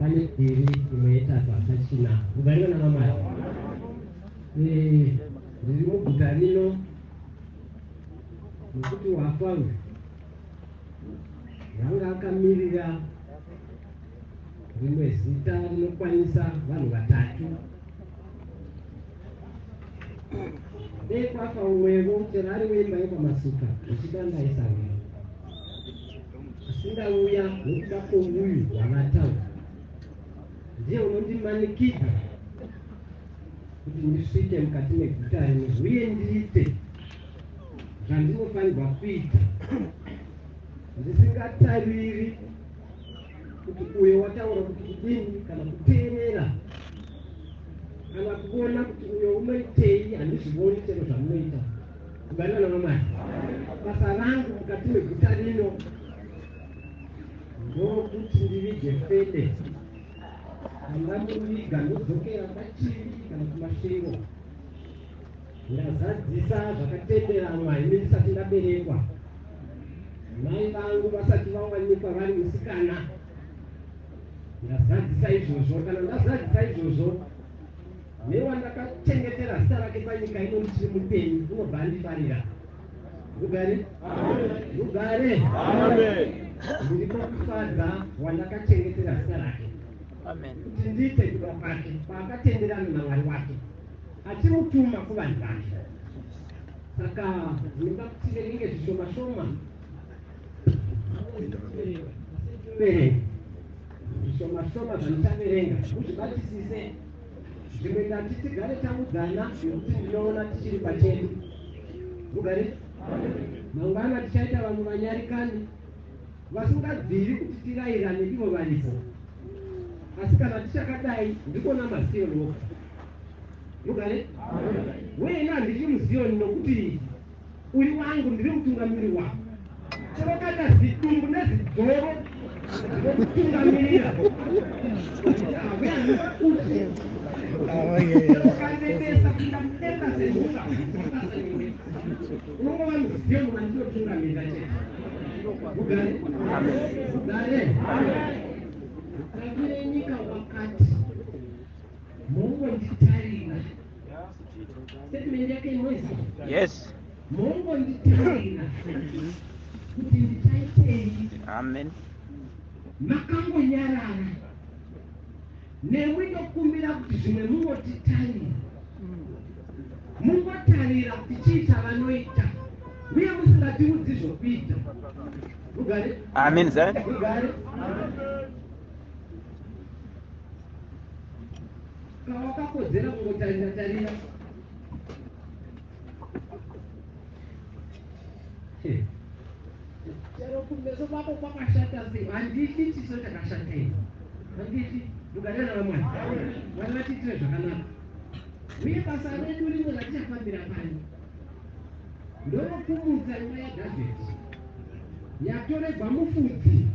pane diri inoitatu asachina kugarika namamai riri muguta rino nokuti wafa yanga akamirira rimwe zita rinokwanisa vanhu vatatu. Dei kwafa umwevo chero ari weimba yekwamasuka achidandaisauya asingauya nokuda kwouyu wavataura ndiye unondimanikidza kuti ndisvike mukati meguta rino uye ndiite zvandinofanirwa kuita ndisingatariri kuti uyo wataura kuti kudini kana kuteerera kana kuona kuti uyo unoitei handizvivoni chero zvamunoita kuganana namai. Basa rangu mukati meguta rino ndokuti ndivige fede andamuviga ndodzokera pachivi kana kumasvingo ndazadzisa zvakatenderanwa imi ndisati ndaberekwa mai vangu vasati vawanikwa vari musikana ndazadzisa izvozvo. Kana ndazadzisa izvozvo newandakachengetera zita rake panyika ino ndichiri mupenyu unobva ndifarira. Rugare rugare ndiripo kufadza wandakachengetera zita rake kuti ndiite kuda kwake paakatenderana namwari wake achimutuma kuvanhu vake. Saka ndinoda kuti ringe zvishoma shoma zvishoma shoma zvanditaverenga muzvibatisise. Zvimwe ndati tigare tamudzana nokuti ndinoona tichiri pachedu. Rugare mangwana tichaita vanhu vanyarikani vasingabviri kuti tirayirane ivo varipo, asi kana tichakadai ndikona maziyoni. Rugare wena ndiri muziyoni nokuti uri wangu ndiri mutungamiri wako. Chero kana zvidumbu nezidzoro ndinokutungamirira ukandendesa kuinda mudenga zenyika unongova muziyoni wandinotungamirira chete. Rugare rugare rakure nyika wakati mongo nditarira statement yake inoisa yes mongo nditarira kuti nditaitei. amen. Makangonyarara nemwe ndokumbira kuti zvimwe mungotitarira mungotarira tichiita vanoita uye musingatiudzi zvokuita. Rugare amen zan rugare kawakakodzera kungotarira tarira chero kumeso kwako kwakashata sei handiti tiso takashata ino handiti. Rugare navamwari mwari vatiitire zvakanaka uye basa redu rimwe ratichafambira pani ndonokumudza nyaya yadhavhidi yatoregwa mufudzi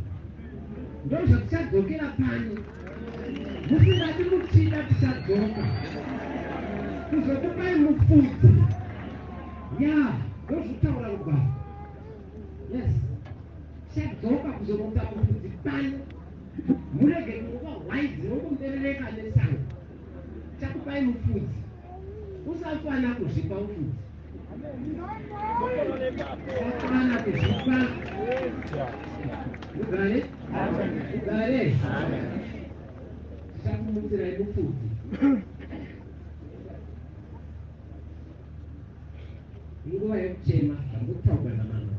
ndozvatichadzokera pani musingati muchida tichadzoka kuzokupai mufudzi ya ndozvitaura rugwaro. Yes, tichadzoka kuzomupa mufudzi pani murege kunguva hwaizi rokumberereka nesango. Chakupai mufudzi usafana kuzvipa mufudzi afana kuzvipa. Rugare rugare tichakumutsirai mufudzi. Inguva yekuchema zvangutaurwa navanhu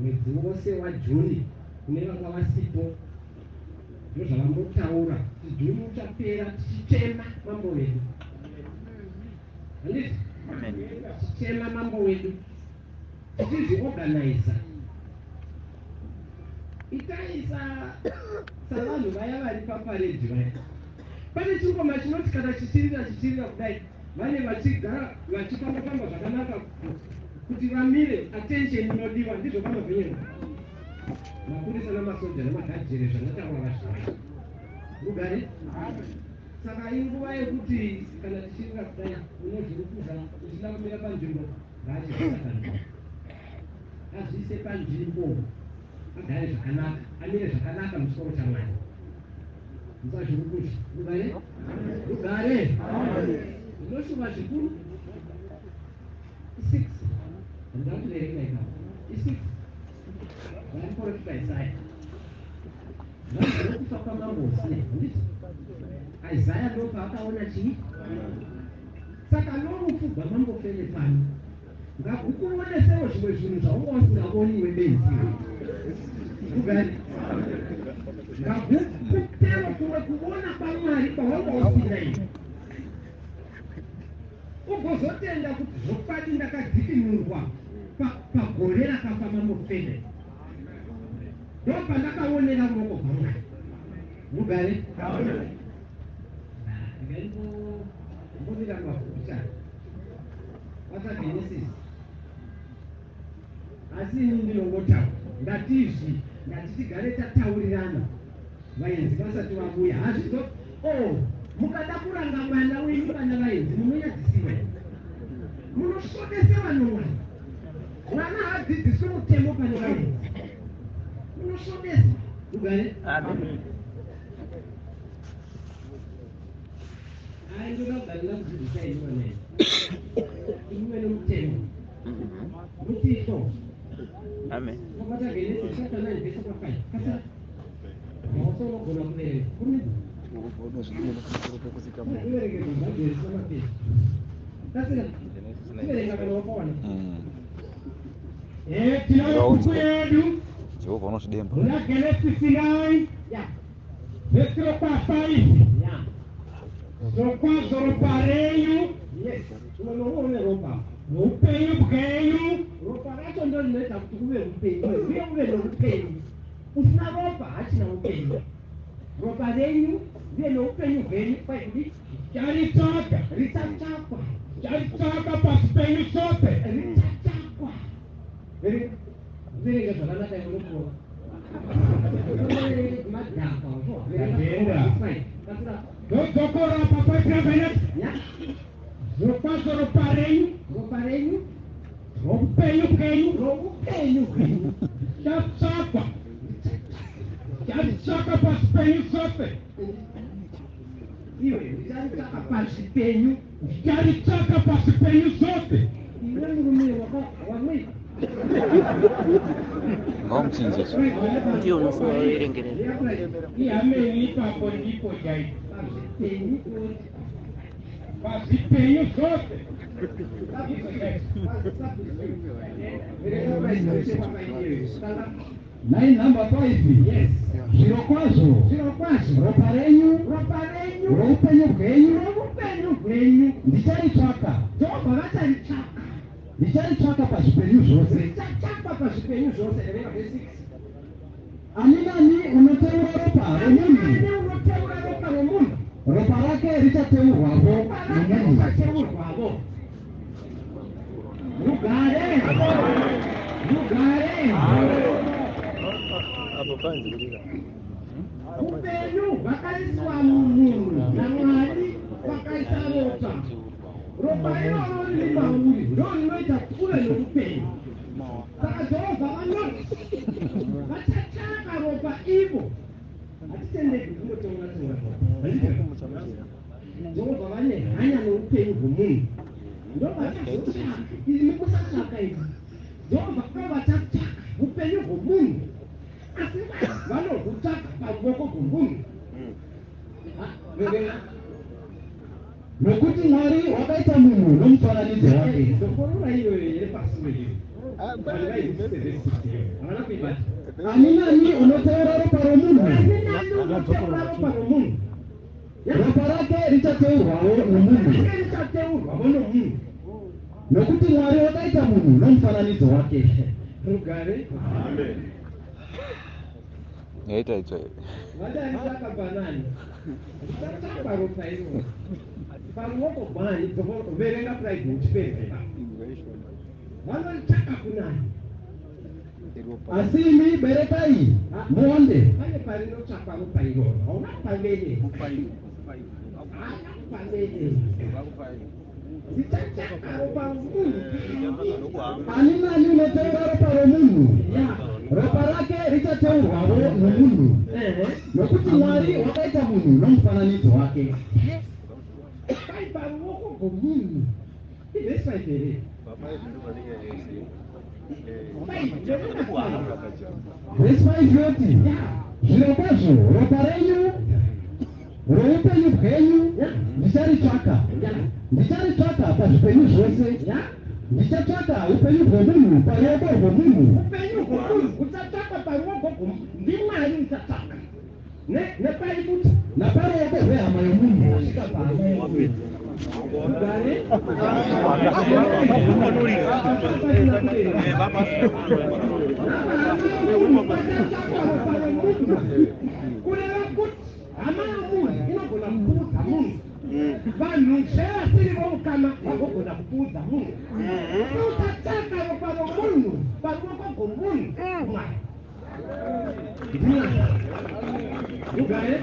mwedzi wose waJuni kune vanga vasipo ndozvavambotaura kuti Juni uchapera tichichema mambo wedu. Handiti tichichema mambo wedu tichizviorganiza. Itaisa savanhu vaya vari paparedhi vaya pane chingoma chinoti kana chichirira kudai vane vachigara vachifamba zvakanaka kuti vamire attention inodiwa ndizvo vanovhenyerwa mapurisa namasoja nemagajere zvandataura vazvaa. Rugare saka inguva yekuti kana tichirira kudai unozvirukuza uchida kumira panzvimbo ngaachizvisakanwa azviise panzvimbo agare zvakanaka amire zvakanaka musoro chamwari. Msashukuru. Ugare. Noshuba shukuru. 6. Ndio ile ile kama. 6. Bali kwa Isaya. Ndio kutoka mambo sio. Isaya ndio akaona chini. Saka nomu fuba mambo fele pani. Ngakukuone sewo shimwe shinu cha ngo ngaboni webenzi. Ugari. Ngakutema kuwe kubona pamari kwa wangu usirai. Ugozotenda kuti zopati ndakadziki murwa. Pa gorera kafa mambo fele. Ndopa ndakaonera moko pamwe. Ugari. Ngalipo mbonera mafuta. Wata Genesis. Asi ndinongota ndatizvi ndatigare tataurirana vaenzi vasati vabuya hazvizo mukada kuranga mwana wenyu vana vaenzi munonyadzisiwa munosvodese vanomwana mwana hadzidziswe mutemo pane vaenzi munosvodesa ugare aindoda kugarira kudzidzisa ini vanaenzi imwe nomutemo mutito Amen. Mata Genesis chapter 9 verse 5. Kasa. Mwaso gona kubereka. Kuni. Ubono zingine kutoka kuzika Mungu. Kubereka ngabye sama pe. Kasa. Kubereka kana wapona. Tinayo kuyedu. Jehova unoshidemba. Una Genesis 9. Ya. Verse 5. Ya. Zokwa zoropareyo. Yes. Unaona ropa. Upenyu bwenyu ropa racho ndo linoita kuti kuve upenyu uye uve noupenyu usina ropa hachina upenyu ropa renyu uye noupenyu hwenyu kwaikuti richaritsvaka richatsvakwa richaritsvaka pasi penyu chose richatsvakwa verenga zvakanaka imunokuva madhaka dzodzokora papairaveneti zokwazo ropa renyu noupenyu bwenyu chatsvakwa pasi penyu chose iwe richaritsvaka pasi penyu richaritsvaka pasi penyu chose iwe murume wamwita Ngomchinjiswa. Ndio unafua irengerere. Ihameni ipapo ndipo chaipo pasi penyu chose Line number 5. Yes. Zvirokwazo ropa renyu noupenyu hwenyu ndicharitsvaka Jehovha vacharitsvaka ndicharitsvaka pazvipenyu zvose richatsvakwa pazvipenyu zvose. Ani nani unoteura ropa romunhu ropa rake richateurwapo nemunhu rugare Hapo panzi kulika. upenyu hwakaiswa mumunhu naMwari vakaisa ropa. Ropa iroro riri pauri ndo rinoita kuti uve noupenyu. Saka Jehovha vanoti vachatsvaka ropa ivo hatitendeki kunoteura Jehovha vane hanya noupenyu hwomunhu ndo vachazotsvaka iri mukusatsvaka izvi Jehovha ndo vachatsvaka upenyu hwomunhu asi vanohutsvaka paruoko rwomunhu nokuti Mwari wakaita munhu nomufananidzo wake. Ndokorora iyoyo iri pasure iyo ani nani unoteura ropa romunhu ropa rake richateurwawo nomunhu nokuti Mwari wakaita munhu nomufananidzo wake. Rugare Yaita icho. vadarisaka banani richatsvakwa ropa iroro paruoko bwani verenga pride uchipedza vanoritsvaka kunani. Asi imi berekai muonde. Pane parinotsvakwa ropa iroro hauna pamene richatsvaka ropa munhu ani nani unoteura ropa romunhu ropa rake richateurwawo nomunhu nokuti Mwari wakaita munhu nomufananidzo wake. Pai paruoko rwomunhu ivhesi 5 here. Vhesi 5 yoti zvirokwazvo ropa renyu roupenyu bwenyu ndicharitsvaka pazvipenyu zvose. Ndichatsvaka upenyu hwomunhu paruoko rwomunhu. Upenyu hwomunhu uchatsvaka paruoko ndiMwari uchatsvaka. Nepai kuti naparuoko rwehama yomunhu asvika pahama yomunhu. Ugare kureva kuti hama yomunhu inogona kupuudza munhu. Vanhu sevasiri vomukama vagogona kupuudza munhu. Uchatsvaka ropa romunhu paruoko rwomunhu Mwari. Ugare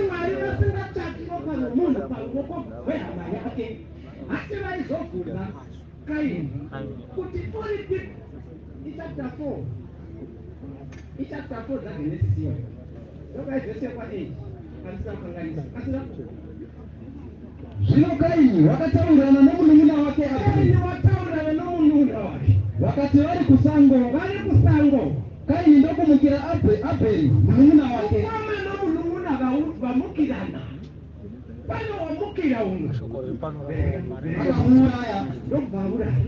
Mwari vasingatsvaki ropa romunhu paruoko rwehama yake. Asi vaizobvunza Kaini kuti uripi. Ichapter 4 dzaGenesis iyo ndokaivhese kwa8 handisinakukanganisa asina. Zvino Kaini wakataurirana nomunun'una wake Abheri. Wataurana nomunun'una wake wakati vari kusango. Kaini ndokumukira Abheri munun'una wake. Kama nomunun'una vamukirana pano wamukira umwe akamuuraya ndokubvauraya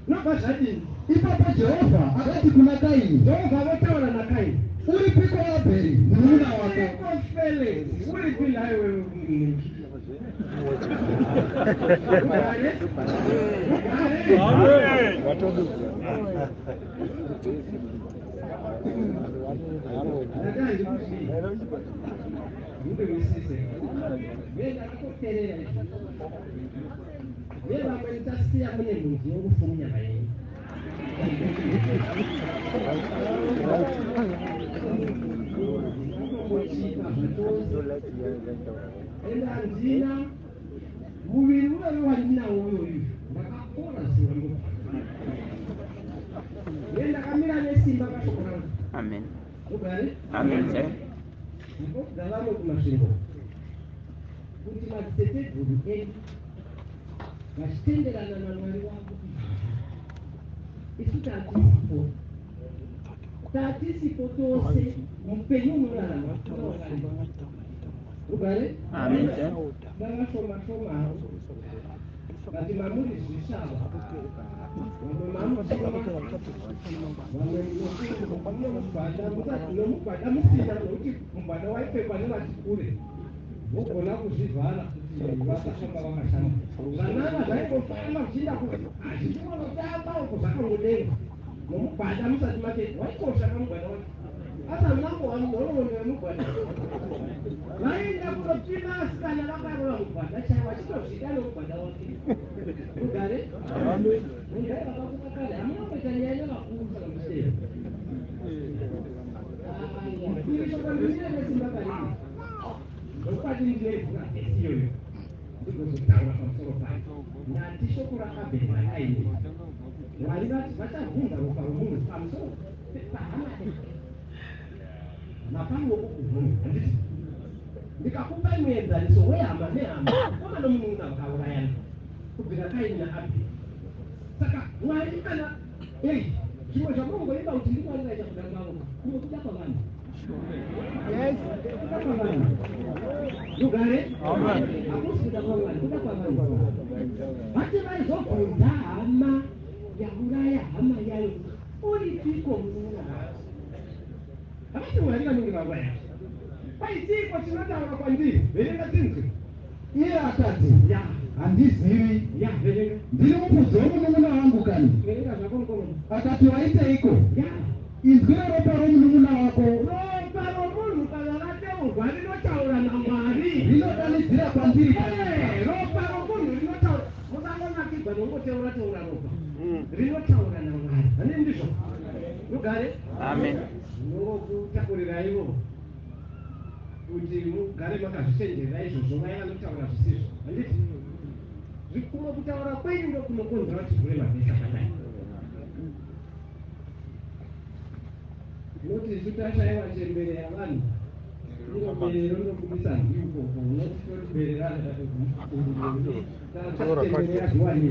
nobva zvadini. Ipapo Jehovha akati kuna Kaini, Jehovha vataura naKaini, uripiko Abheri munun'una wake? Uripi naye wewe munhu? Vamwenitasiya mune mudzi wokufumya vaeni. Enda handina muviri unovi wandinawo uyoyu ndakakora zuva ndo ndakamira nesimba kashoko rangu. Amen. Ugare Amen. ndokudavamo kumasvingo kuti madziteteguru edu vachitenderana naMwari wako isu tatisipo tose mupenyu unorarama. Ugare ndavashoma vati mamuri zvishava nomugwada musina nokuti mugwada waipfekwa nevati kure vogona kuzvivhara kuti vasafamba vakashama. Vanava zvaingofamba zvichiinda hazvichiwanotamba uko zvakangodenga nomugwada musati make waikosha kamugwada wake asamnangowanoroone wemugwada vaenda kunopima asikana vakarova mugwada chaiva chitozvida nomugwada wake. Ugare mundai vakakuka kare hamunamboita nyaya nevakuru saka muchitero irishokonimire nesimba kariri nokwati ndinevhura vhesi iyoyo ndigozotaura pamusoro payo ndati shoko raAbheri naKaini. Mwari vati vachavhunza ropa romunhu pamusoro pahama naparuoko rwomunhu. Handiti ndikakupai muenzaniso wehama nehama koma nomunun'una vakaurayana kubvira Kaini naAbheri. Saka Mwari kana zvimwe zvamunongoimba kuti ndiMwari vaita kuda kwavo kunokuda kwavanhu. Kuda kwavanhu. Ugare hakusi kuda kwaMwari, kuda kwavanhu. Vati vaizobvunza hama yauraya hama yayo uripiko munun'una wako? Havati Mwari vanenge vauraya. Paitiko chinotaura kwandiri verenga dzinzwi. Iye akati handizivi ndiri mupudzi womunun'una wangu kani. Akati waiteiko? Inzwi reropa romunun'una wako. Ropa romunhu kana rateurwa rinotaura naMwari. Rinodanidzira kwandiri kani. Ropa romunhu rinotaura. Musangonakirwa nongoteura ropa. Rinotaura naMwari. Hani ndizvo? Ugare? Amen. Nokutakurirayivo kuti mugare makazvichenjerera izvozvo vaya vanotaura zvisizvo. Handiti zvikuru kutaura kwenyu ndokunokonzera kuti vhure mabhesi akadai. Noti tutashaiwa chembere yavanhu inoberero ndokubisa ndikoko unoti totibererana tatachembere yaziwani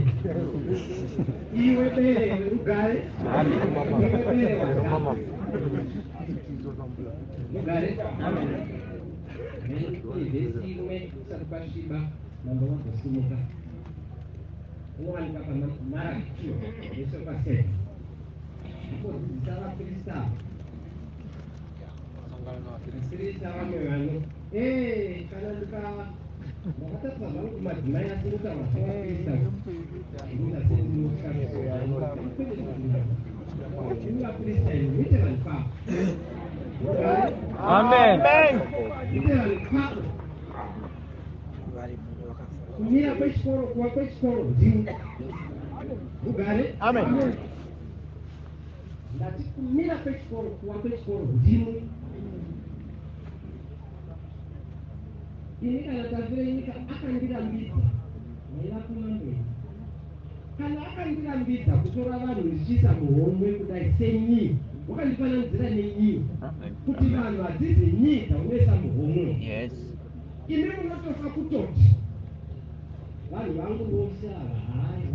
iwe bere ugare iwe bere ugare vhesi imwe isati pasviba mambo vagosimuka unowanika pamaraki vese pasei ndikodzidzisa vaprista vaprista vamwe vano kana ndakatatsa zvangu kumadzimai asimuka vasavaprista vaprista ini muite vanhu pavo Amen. muite vanhu pavo kumira kwechikoro kuva kwechikoro ndini ugare ndati kumira kwechikoro kuva kwechikoro ndini ini kana tafire nyika akandirambidza maiva kumambeni kana akandirambidza kutora vanhu ndichiisa muhomwe kudai senyii wakandifananidzira nenyii kuti vanhu hadzidzi nyii dzaunoisa muhomwe Yes. imi munotofa kutoti vanhu vangu vose ava hayi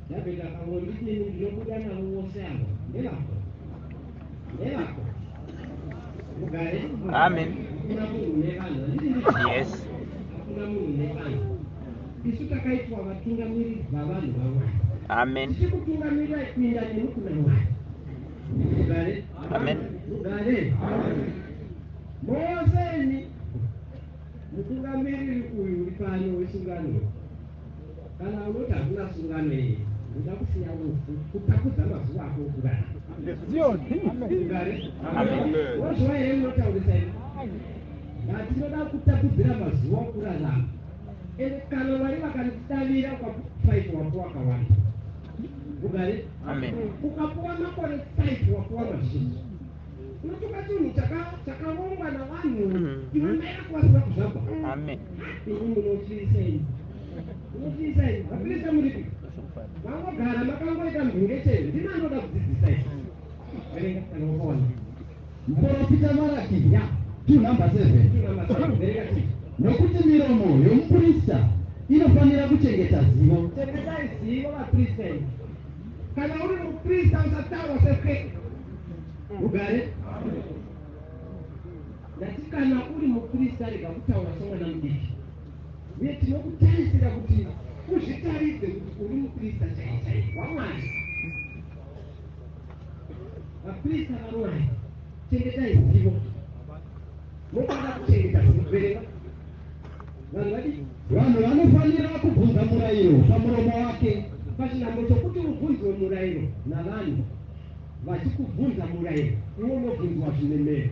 ndabveka kamondidini ndinobuda navo vose ava ndevako ugare Amen. hakuna munhu nevanhu Yes. hakuna munhu nevanhu isu takaitwa vatungamiri vavanhu vamwari Amen. tichikutungamira kuinda nemi kuna mwari ugare Amen. ugare moseni mutungamiriri uyu uri pano wesungano kana unoti hakuna sungano iyi uda kusiya rufu kutakudza mazuva ako okurara ugare wozviwa here munotaurisa ini ngatinoda kutakudzira mazuva okurarama ende kana vari vakatidavira ukapaipwa wapo wakawanda ugare Amen. ukapuwa makore 5 wapuwa mazhinji unotoka chinhu chakarongwa navanhu iwe maira kuvasina kuzvagwa Amen. ini munotyisei vaprista muripi mangogara makangoita mhunge chero ndinanoda kudzidzisai verenga kana ukaona muprofita Maraki ya 2:7 verenga chii nokuti miromo yomuprista inofanira kuchengeta zivo. chengetai zivo vaprista ini kana uri muprista usataura sefeke ugare ndati kana uri muprista rega kutaura somwana mudiki uye tinokutarisira kuti uzvitaridze kuti uri muprista chaichai wamwari vaprista vamwari chengetai zivo motoda kuchengeta zivo verenga vanhu vadii Vanhu vanofanira kubvunza murayiro pamuromo wake. pachinhambo chokuti ubvunzwe murayiro navanhu vachikubvunza murayiro iwe unobvunzwa zvinemero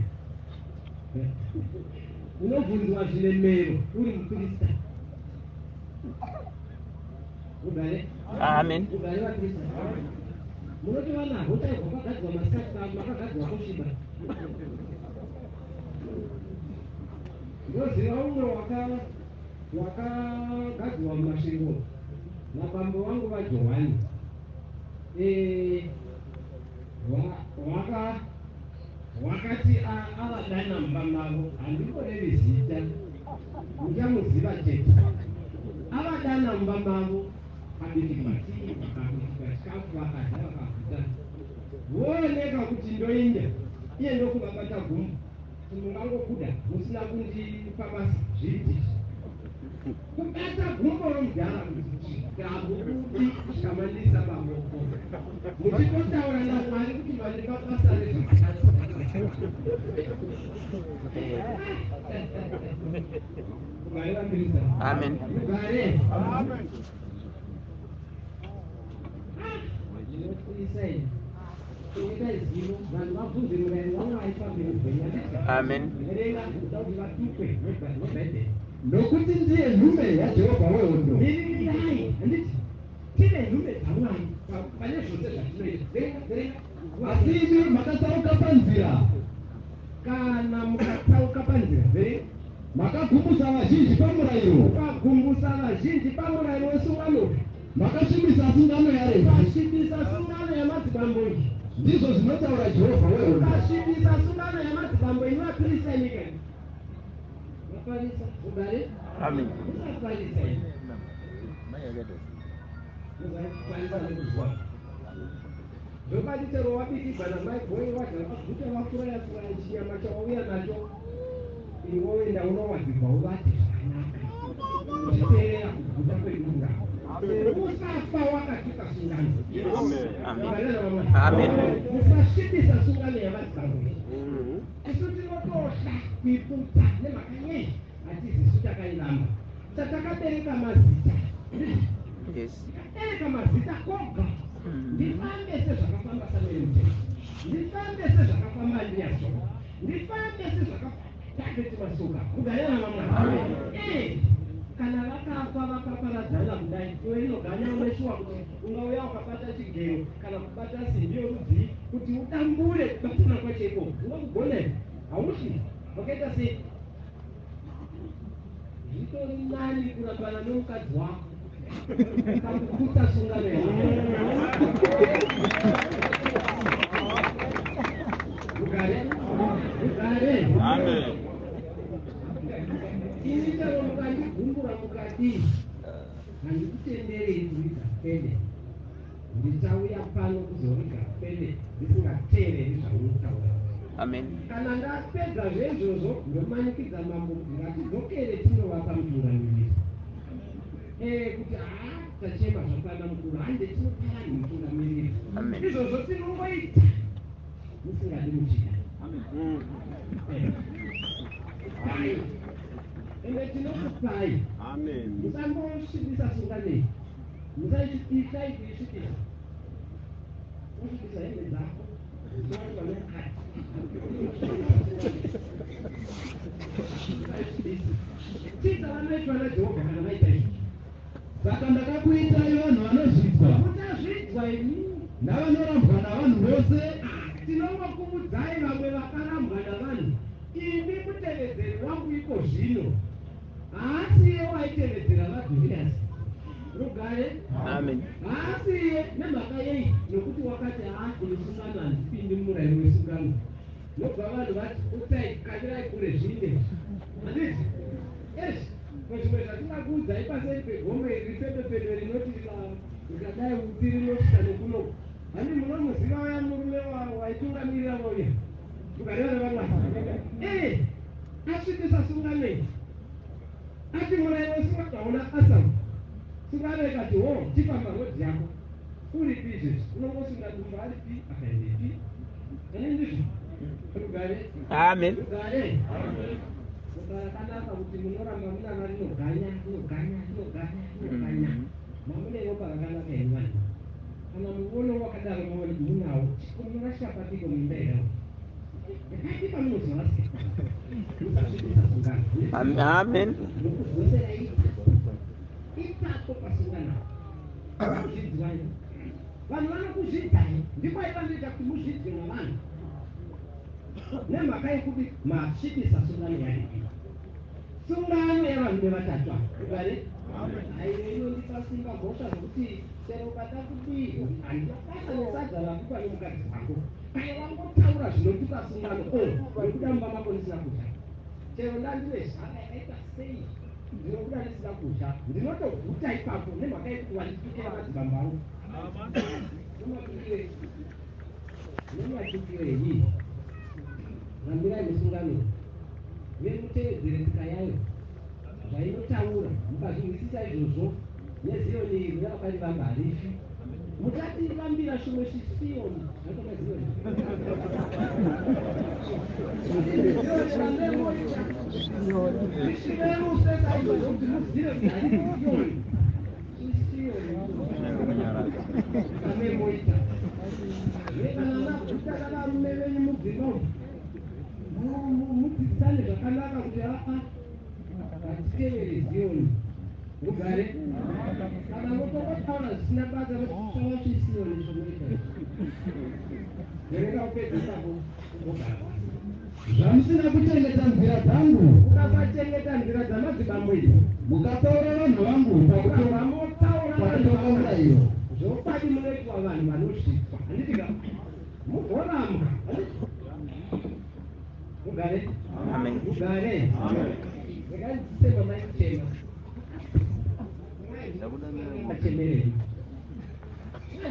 unobvunzwa zvinemero uri muprista ugare Amen. ugare vaprista munoti vanavo taibva kwagadzwa masikati makagadzwa kusviba ndoziva umwe wakagadzwa mumasvingo nabambo vangu vajohani wakati avadana mumba mavo handikorevi zita muchamuziva chete avadana mumba mavo kabikirwa tii vakabikirwa chikafu vakadya vakaguta vooneka kuti ndoinda iye ndokuvabata gumbo mungangokuda musina kundipa basa zviti kubata gumbo romudhara kuti gabudi zvikamandisa pamoko muchitotaura namwari kuti mandipa basa rezvakashata ugare vambirisa Amen. ugare ndinokuisai chengetai zivo vanhu vabvunze murayiro wamwari pamberi penyaya Amen. verenga kuda kuti vatukwe nebhaibheri Nokuti ndiye nhume yaJehovha wehondo. mirirai handiti tine nhume dzamwari pane zvose zvatinoita verenga Asi imi makasauka panzira. kana mukatsauka panzira verenga Makagumbusa vazhinji pamurayiro. ukagumbusa vazhinji pamurayiro wesungano Makasvibisa sungano yaRevhi. ukasvibisa sungano yamadzibambo iyi ndizvo zvinotaura Jehovha wewe. ukasvibisa sungano yamadzibambo inovakrista nyika ino mafarisa ugare Amen. usafarisa ino uzafarisa nekuzwa zvokati chero wabitigwa namaibhoi wadhavaguta vafuraya furaya chinyama chawauya nacho iwoenda unowadzigwa uvati zvakanaka uchiteerera kuguta kwedunga usafa wakatuka sungano. Amen. Musasvibisa sungano yamadzibambo isu tinotosha kuiputa nemhaka yei hatizisu takairamba tatakabereka mazita Yes. takabereka mazita koga ndifambe sezvakafamba Samueri Mutete, ndifambe sezvakafamba Ndiyaso, ndifambe sezvakafamba Masuka kuganana namwari. Kana vakafa vakaparadzana kudai iwe inoganya uneshuwa kuti ungauya ukabata chigero kana kubata simbi yorudzi kuti udambure kubatana kwacho ikoko ungakugonera hausi wakaita sei zvitori nani kurambana nomukadzi wako kakukuta sungano yako ugare Amen. ini chero mukandigumbura mukadii handikutenderei kuita pende ndichauya pano kuzoriga pende ndisingateereri zvaunotaura. Amen. Kana ndapedza zvezvozvo ndomanikidza mambo ngatidzokere tinovapa mutungamiriri kuti tachema zvakwana mukuru hande tinotara nemutungamiriri Amen. izvozvo tinongoita musingadi muchida. Ende tinokupai musambosvibisa sunganei musaisvibisa ikuisvibisa usvibisa hembe dzako chidza vanoitwa naJehovha kana vaita izvi. Saka ndakakuitai vanhu vanozvidzwa Mutazvidzwa imi navanorambwa navanhu vose. tinongokuudzai vamwe vakarambwa navanhu imi mutevedzeri wangu iko zvino haasi iye waitevedzera vaJuliasi rugare. Amen. Haasi iye nemhaka yei nokuti wakati kunisungano handipindi mumurayiro wesungano nobva vanhu vati utai kanyirai kure zvine handiti zvimwe zvatingakuudzai paseri pegombe iri pepepedo rinoti rikadai uti rinosvika nekunoku handi munomuziva waya murume waitungamirira vauya ukareva vamwari asvibisa sunganei ati murayiro wesungano asamu sungano ikati tipamba rodhi yako uripi izvezvi unongosunga dumba aripi akaendepi ane ndizvo rugare. Amen. Rugare rakanaka kuti munoramba munana rinoganya mamune ropa rakanaka imwani kana muono wakadaro munawo chikomurasha patiko mimba yavo yakati pamunozorasi musasvibisa sungano. Amen. nokuzosera ipapo pasungano kuzvidzwai vanhu vanokuzvidzai ndikwaivanoita kuti muzvidzwe navanhu nemhaka yekuti masvibisa sungano yaripi sungano yavanhu vevatatu ugare inondipa simba gosha zvokuti chero ukada kudii handinabasa nesadza rakupa nemukadzi wako kana wangotaura zvinotuka sungano nekuda mumba mako ndisina kudya chero ndandine zhaka yakaita sei ndinokuda ndisina kudya ndinotoguta ipapo nemhaka yekuti wanditukira madzibamba angu nematukirei rambirai musungano vemutevedzere tsika yayo zvainotaura mukazvinzwisisa izvozvo neziyoni iri rakapari vangu harifi mutatirambira shumwe chisiyoni zvakona ziyoni zvichiverusesaizokuti muzive kuti harifiyoni amemoita kana maguta kavarume venyu mubvinomo mudzidzane zvakanaka kuti vatitevere ziyoni ugare kana motokotaura zvisina basa rokutaura chisiyoni zvomoita verenga upedzisako ugara Zvamusina kuchengeta nzira dzangu ukasachengeta nzira dzamadzibambo idzi mukateura vanhu vangu pakutonga murayiro zvokwadi munoitwa vanhu vanosvitswa handitika Oramuka. Mugare. Amen. Mugare. Mugare sema mai chema. Machemerero.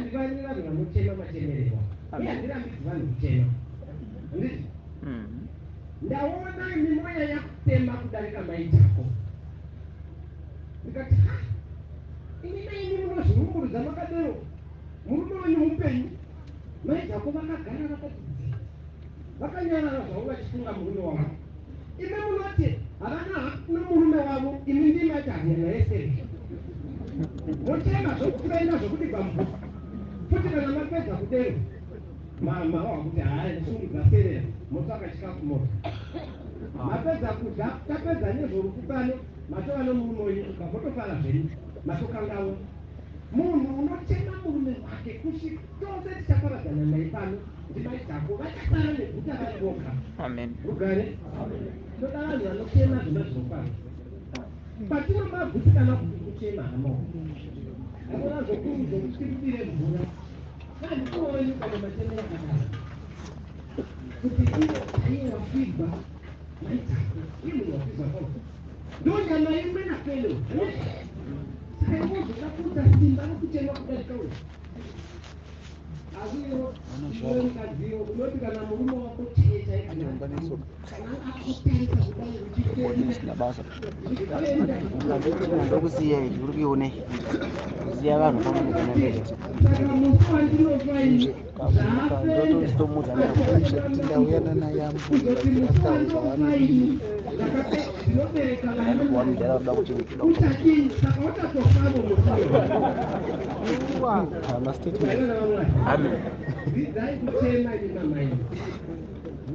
Ndivanira vanochema machemerero. Ndira vanochema. Nditi. Ndaona mimoya yakutema kudarika maitako. Ndikati ini munozviumurudza makadero. Murume wenyu mupenyu. Maitako vakagara vakati vakanyarara zvavo vachifunga murume wavo. Ime munoti havana nomurume wavo imi ndimati hanyana yeseri. Mochema zvokuenda zvokuti bambu. Futi kana mapedza kudero. Mama wakuti hayi sungudza serera motsvaka chikafu moto. Mapedza kudya tapedza nezvorukupano matova nomurume wenyu motofara zvenyu matokangawo. Munhu unochema murume wake kusvika tose tichaparadzana naye pano ndimaitako vachasara neguta vari voga. Amen. Rugare toda vanhu vanochema zvona zvinokwana. Patinomagutsikana kuti kuchema hamaoko akona zvokurudzo kuti tirudire mvura vandiunoweni kana matembera akadaro kuti ivo chaiye wafigwa maitako iye munhu wafigwa kwavo ndonyama imwe napeno saka ivo zvakakuta simba rokuchema kudarika uyu azivo iwe mukadziwo unoti kana murume wako chaiye chaikana akutarisa kudai Ndokuziya izvi uri kuione kuziya vanhu pamwe ndotomudza ndauyana naye amudara kuda Dzidzai kuchema imamai.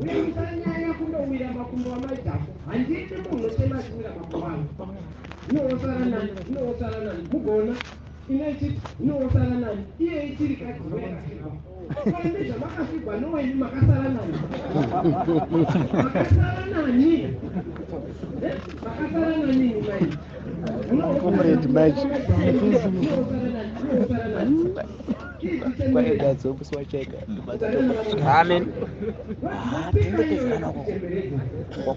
Musanyanya kundowira makumbo amaitako. Handidi munhu unochema achiwira makumbo angu. Unoosara nani? Unoosara nani? Mugona. Inochiti unoosara nani? Iye ichiri kadziwera. Kwai zvamakafikwa nowenyu makasara nani? Makasara nani? Makasara nani mai? Comrade Mike. Unoosara nani? Unoosara nani? Amen.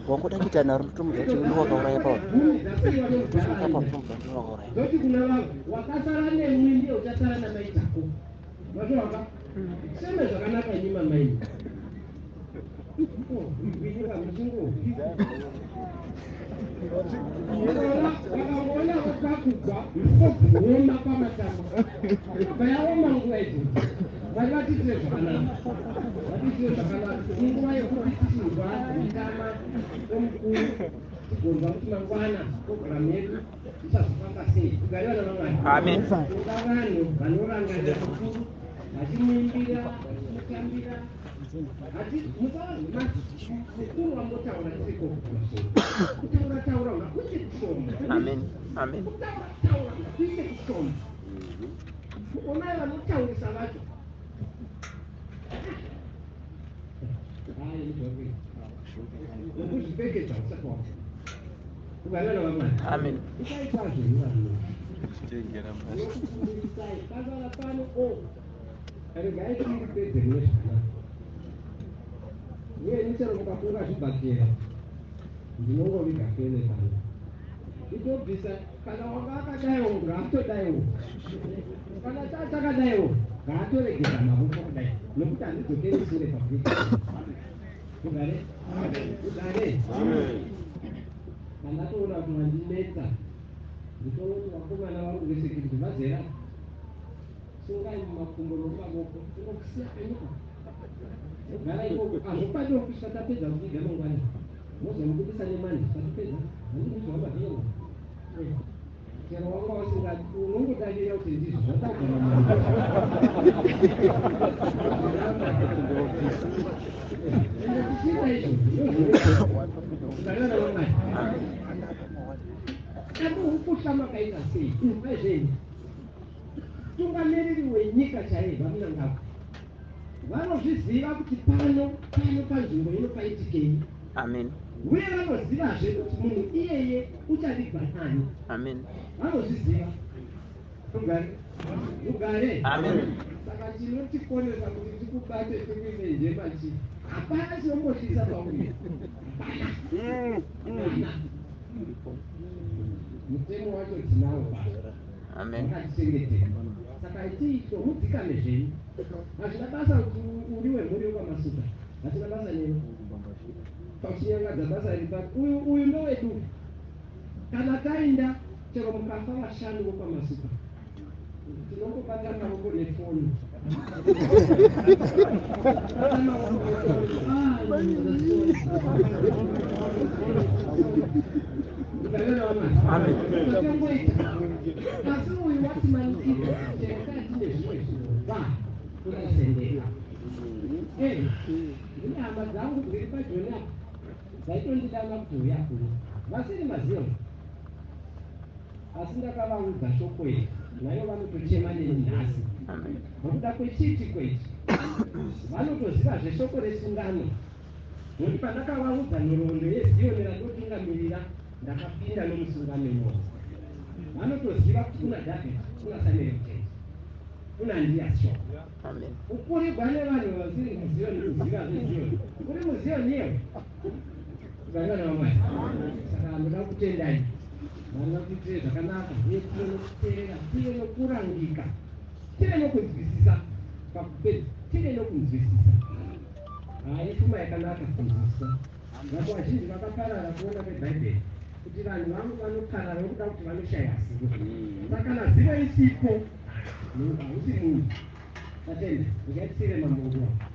Wakuda kuita naro mutombo yacho wakauraya pauri. Zoti kuna vanhu wakasara nemwi ndiye uchasara namaitako. Mazvaka seme zvakanaka nyima mai. Binyika muchingo. Wakaona wakakugwa kuoma pamatama. Bayaoma nguva idzo. Vatitire zvakanaka. Vatitire zvakanaka. Nguva yekuti tichirwa mitama omukuru tigorwa kuti mangwana programu yedu isazofamba sei. Kugariwa navamwari. Amen. Toda vanhu vanorangarira mukuru vachimuimbira mutambira. Musavazomati mukuru wangotaura tisiko kutaura ngakuite kushoma. Amen. Amen. Kutaura ngakuite kushoma. Onai vanotaurisa vacho. Hayi ndozvi. Nokuzvipfekedza usati wako. Kugariwa navamwari. Amen. Usaitazvo ivanhu. Nokufundisai kazara pano regai tiripedze mune zvakanaka. Uye nichero mukafunga zvibhakera ndinongoviga fene pano itobvisa kana wanga akadaiwo ngaatodaiwo kana takadaiwo ngaatoregedza mavoko kudai nokuti handidzokeri sure pabvika kugare kugare pandatoona kuti wandinetsa nditonoti vakomana vangu vesekiriti vazera sungai mumakumbo nomumavoko inokusiya penyuka gara ikoko azvokwandiwo kusvika tapedza kuviga mangwana mozomubudisa nemani tatopedza handinozohamba ndiyo chero wanga usingati unongodarira kuti ndizvo zvatagara tichiita izvo kugarira navamwari abo ukuhla makaita sei maizvenyu tungamiriri wenyika chaiye vamuna ngavo vanozviziva kuti pano panzvimbo ino paitikei. Amen. Uye vanozivazve kuti munhu iyeye uchavigwa nani. Amen. Vanozviziva. Ugare. Amen. saka chinotikonesa kuti tikubate tikuimenje machi hapana chinombotyisa pauri mutemo wacho tinawo wakatichengetera saka itiito mudzikame zvenyu hazvina basa kuti uriwe mhuri yokwamasuka hazvina basa neno pakuchinyangadza basa ripa uyu ndowedu kana tainda chero mukafa vashanu vokwamasuka tinongobata maoko nefoni asi uyu watimanikira chekatine zvimwe zvinobva kunasendeka ndine hama dzangu dziri pajoni apa dzaitondidana kubhuya kuno vasiri mazioni asi ndakavaudza shoko iri nayo vanotochema nenhasi nokuda kwechiti kwechi vanotoziva zveshoko resungano nokuti pandakavaudza nhoroondo yeziyoni randotungamirira ndakapinda nomusungano imomo vanotoziva kuti kuna dhavhidhi kuna samueri mutezi kuna ndiya shoko ukurirwa nevanhu vasiri muziyoni kuziva zveziyoni uri muziyoni yewe kugangana vamwari saka ndoda kutendai vana kuitire zvakanaka uye tive nokuteerera tive nokurangika tive nokunzwisisa pakupedza tive nokunzwisisa haipfuma yakanaka kunzwisisa vako vazhinji vakaparara kuona kwebhaibheri kuti vanhu vangu vanoparara nokuda kuti vanoshaya zivo saka kana zivo isipo hausi munhu atenda ndikatisiire mambo nguva